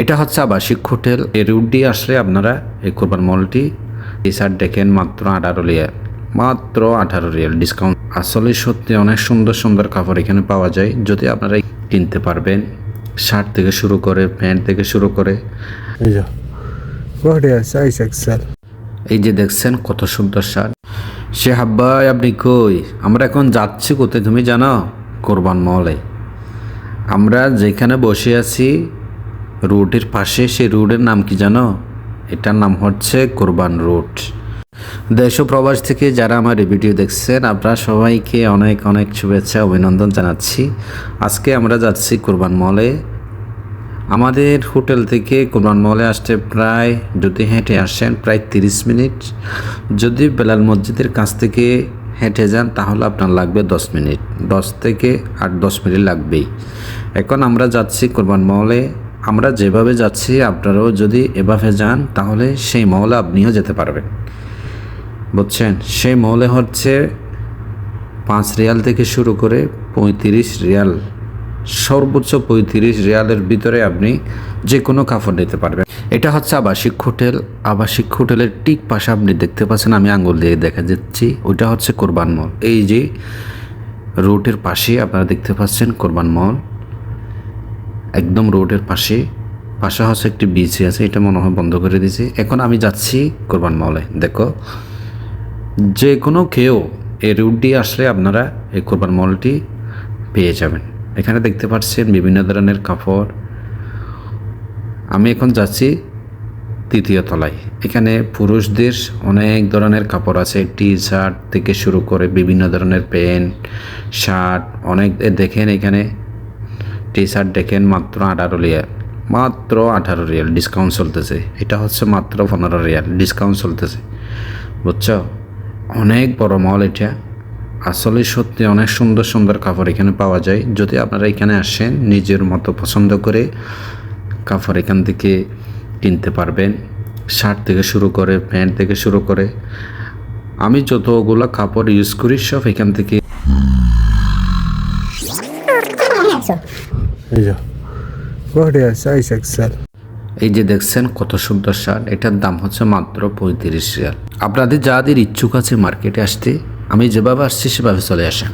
এটা হচ্ছে আবাসিক হোটেল। এই রুট দিয়ে আসলে আপনারা এই কোরবান মলটি টি শার্ট দেখেন মাত্র 18 রিয়াল, মাত্র 18 রিয়াল ডিসকাউন্ট। আসলে সত্যি অনেক সুন্দর সুন্দর কাপড় এখানে পাওয়া যায়, যদি আপনারা কিনতে পারবেন। শার্ট থেকে শুরু করে প্যান্ট থেকে শুরু করে এই যে দেখছেন কত সুন্দর শার্ট। সে হাব্বাই আপনি কই? আমরা এখন যাচ্ছি কোথায় তুমি জানো? কোরবান মলে। আমরা যেখানে বসে আছি রোডের পাশে, সেই রোডের নাম কি জানো? এটার নাম হচ্ছে কোরবান রোড। দেশ ও প্রবাস থেকে যারা আমার এই ভিডিও দেখছেন আপনারা সবাইকে অনেক অনেক শুভেচ্ছা অভিনন্দন জানাচ্ছি। আজকে আমরা যাচ্ছি কোরবান মলে। আমাদের হোটেল থেকে কোরবান মলে আসতে প্রায়, যদি হেঁটে আসেন প্রায় 30 মিনিট, যদি বেলাল মসজিদের কাছ থেকে হেঁটে যান তাহলে আপনার লাগবে 10 মিনিট, 10 থেকে 8-10 মিনিট লাগবেই। এখন আমরা যাচ্ছি কোরবান মলে। আমরা যেভাবে যাচ্ছি আপনারাও যদি এভাবে যান তাহলে সেই মলে আপনিও যেতে পারবেন, বুঝছেন? সেই মলে হচ্ছে 5 রিয়াল থেকে শুরু করে 35 রিয়াল, সর্বোচ্চ 35 রিয়ালের ভিতরে আপনি যে কোনো কাপড় নিতে পারবেন। এটা হচ্ছে আবাসিক হোটেল। আবাসিক হোটেলের ঠিক পাশে আপনি দেখতে পাচ্ছেন, আমি আঙ্গুল দিয়ে দেখা যাচ্ছি, ওইটা হচ্ছে কোরবান মল। এই যে রোডের পাশে আপনারা দেখতে পাচ্ছেন কোরবান মল, একদম রোডের পাশে। পাশে হচ্ছে একটি বিচ আছে, এটা মনে হয় বন্ধ করে দিয়েছে। এখন আমি যাচ্ছি কোরবান মলে। দেখো, যে কোনো কেউ এই রুট দিয়ে আসলে আপনারা এই কোরবান মলটি পেয়ে যাবেন। এখানে দেখতে পাচ্ছেন বিভিন্ন ধরনের কাপড়। আমি এখন যাচ্ছি 3য় তলায়। এখানে পুরুষদের অনেক ধরনের কাপড় আছে, টি শার্ট থেকে শুরু করে বিভিন্ন ধরনের প্যান্ট, শার্ট অনেক। দেখেন এখানে টি শার্ট দেখেন মাত্র 18 রিয়াল, মাত্র 18 রিয়াল ডিসকাউন্ট চলতেছে। এটা হচ্ছে মাত্র 15 রিয়াল ডিসকাউন্ট চলতেছে, বুঝছো? অনেক বড় মল এটা। আসলে সত্যি অনেক সুন্দর সুন্দর কাপড় এখানে পাওয়া যায়। যদি আপনারা এখানে আসেন নিজের মতো পছন্দ করে কাপড় এখান থেকে কিনতে পারবেন। শার্ট থেকে শুরু করে প্যান্ট থেকে শুরু করে আমি যতগুলো কাপড় ইউজ করি সব এখান থেকে। এই যে দেখছেন কত সুন্দর শার্ট, এটার দাম হচ্ছে মাত্র 35 রিয়াল। আপনাদের যাদের ইচ্ছুক আছে মার্কেটে আসতে, আমি যেভাবে আসছি সেভাবে চলে আসেন।